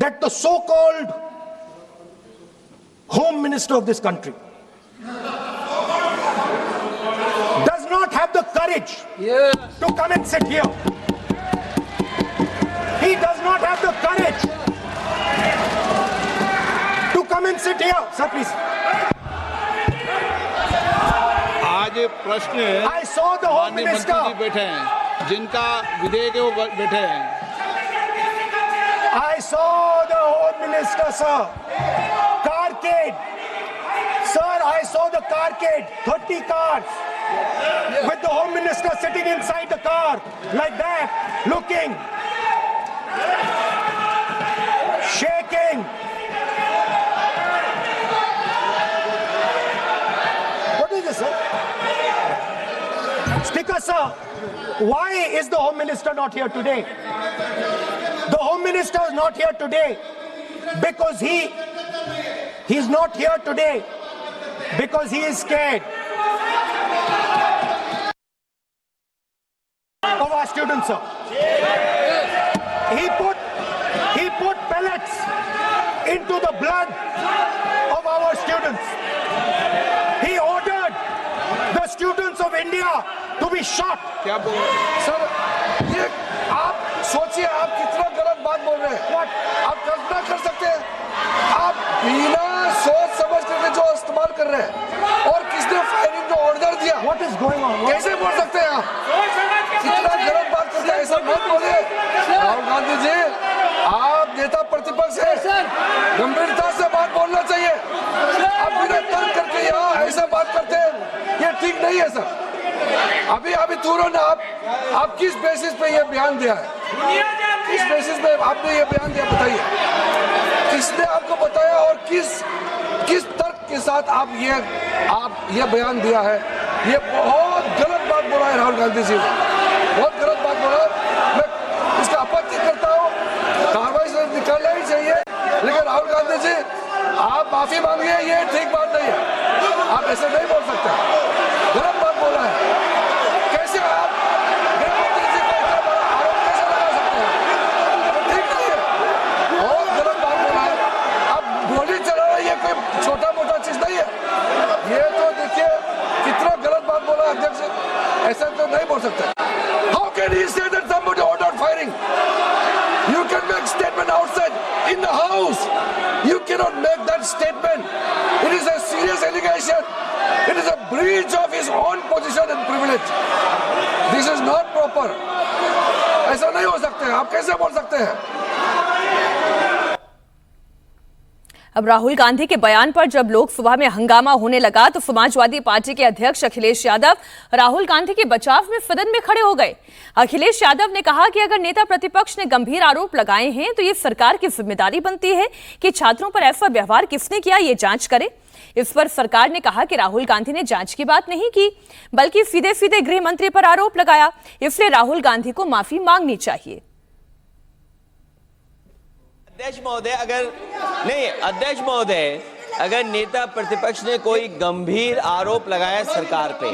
that the so-called Home Minister of this country does not have the courage to come and sit here. He does not have the courage to come and sit here. Sir, please. आज प्रश्न है, I saw the Home माननीय Minister. मंत्री जी बैठे हैं, जिनका विधेयक है वो बैठे हैं। I saw the Home Minister, sir. Carcade. Sir, I saw the carcade. 30 cars. With the Home Minister sitting inside the car. Like that. Looking. Shaking. What is this, sir? Speaker, sir. Why is the Home Minister not here today? The Home Minister is not here today because he's not here today because he is scared of our students, sir. He put pellets into the blood of our students. He ordered the students of India to be shot. क्या बोल रहे हैं? Sir, ये आप सोचिए, आप कितना गलत बात बोल रहे हैं। आप कल्पना कर सकते हैं, आप बिना सोच समझ करके जो इस्तेमाल कर रहे हैं, और किसने फायरिंग का ऑर्डर दिया, What is going on? कैसे बोल सकते हैं आप? कितना गलत बात करते हैं, ऐसा मत बोलिए। राहुल गांधी जी, आप नेता प्रतिपक्ष हैं, गंभीरता से बात बोलना चाहिए। आप बिना तर्क करके यहाँ ऐसा बात करते हैं, ये ठीक नहीं है सर। अभी तुरंत आप किस बेसिस पे ये बयान दिया है? किस बेसिस पे आपने ये बयान दिया, बताइए। किसने आपको बताया और किस तर्क के साथ आप ये बयान दिया है? ये बहुत गलत बात बोला है राहुल गांधी जी, बहुत गलत बात बोला। मैं इसका आपत्ति करता हूँ, कार्रवाई से निकालना ही चाहिए, लेकिन राहुल गांधी जी आप माफी मांगिए, ये ठीक बात नहीं है। आप ऐसे नहीं बोल सकते, गलत बात बोला है। कैसे आप गृहमंत्री जी पर इतना बड़ा आरोप कैसे लगा सकते हैं? ठीक नहीं है, बहुत गलत बात बोला है। अब गोली चला रहा है, ये कोई छोटा मोटा चीज नहीं है। ये तो देखिए कितना गलत बात बोला अध्यक्ष, ऐसा तो नहीं बोल सकते। How can he say that somebody ordered firing? You can make statement outside in the house. You cannot make that statement. It is a serious allegation. It is a breach of his own position and privilege. This is not proper. ऐसा नहीं हो सकते, आप कैसे बोल सकते हैं? अब राहुल गांधी के बयान पर जब लोकसभा में हंगामा होने लगा तो समाजवादी पार्टी के अध्यक्ष अखिलेश यादव राहुल गांधी के बचाव में सदन में खड़े हो गए। अखिलेश यादव ने कहा कि अगर नेता प्रतिपक्ष ने गंभीर आरोप लगाए हैं तो ये सरकार की जिम्मेदारी बनती है कि छात्रों पर ऐसा व्यवहार किसने किया, ये जांच करे। इस पर सरकार ने कहा कि राहुल गांधी ने जांच की बात नहीं की, बल्कि सीधे सीधे गृह मंत्री पर आरोप लगाया, इसलिए राहुल गांधी को माफी मांगनी चाहिए। अध्यक्ष महोदय, अगर नेता प्रतिपक्ष ने कोई गंभीर आरोप लगाया सरकार पे,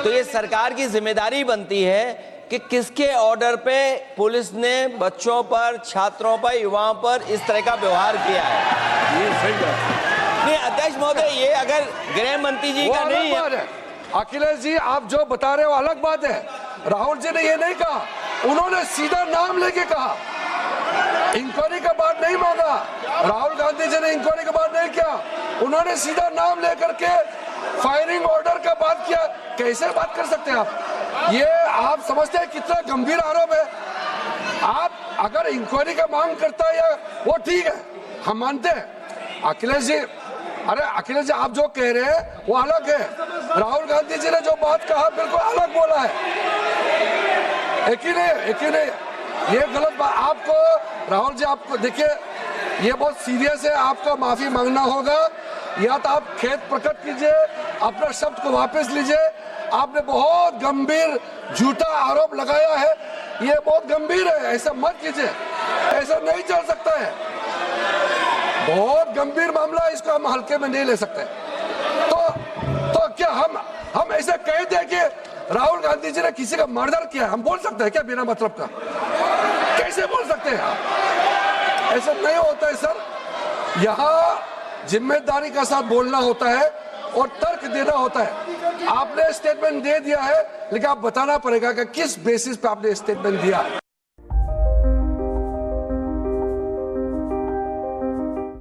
तो ये सरकार की जिम्मेदारी बनती है कि किसके ऑर्डर पे पुलिस ने बच्चों पर, छात्रों पर, युवाओं पर इस तरह का व्यवहार किया है। ये सही बात नहीं अध्यक्ष महोदय, ये अगर गृह मंत्री जी का नहीं है। अखिलेश जी, आप जो बता रहे हो अलग बात है। राहुल जी ने ये नहीं कहा, उन्होंने सीधा नाम लेके कहा, इंक्वायरी का बात नहीं मांगा। राहुल गांधी जी ने इंक्वायरी का बात नहीं किया, उन्होंने सीधा नाम लेकर के फायरिंग ऑर्डर का बात किया। कैसे बात कर सकते हैं आप? ये आप समझते हैं कितना गंभीर आरोप है? आप अगर इंक्वायरी का मांग करता है या वो ठीक है, हम मानते हैं। अखिलेश जी, अरे अखिलेश जी, आप जो कह रहे हैं वो अलग है। राहुल गांधी जी ने जो बात कहा बिल्कुल अलग बोला है। एक ही नहीं, ये गलत बात। आपको राहुल जी, आपको देखिए, ये बहुत सीरियस है, आपको माफी मांगना होगा, या तो आप खेद प्रकट कीजिए, अपना शब्द को वापस लीजिए। आपने बहुत गंभीर झूठा आरोप लगाया है, ये बहुत गंभीर है, ऐसा मत कीजिए, ऐसा नहीं चल सकता है। बहुत गंभीर मामला है, इसको हम हल्के में नहीं ले सकते। तो क्या हम ऐसे कह दें कि राहुल गांधी जी ने किसी का मर्डर किया, हम बोल सकते हैं क्या बिना मतलब का? कैसे बोल सकते हैं आप? ऐसा नहीं होता है सर। यहाँ जिम्मेदारी का साथ बोलना होता है और तर्क देना होता है। आपने स्टेटमेंट दे दिया है, लेकिन आप बताना पड़ेगा कि किस बेसिस पे आपने स्टेटमेंट दिया।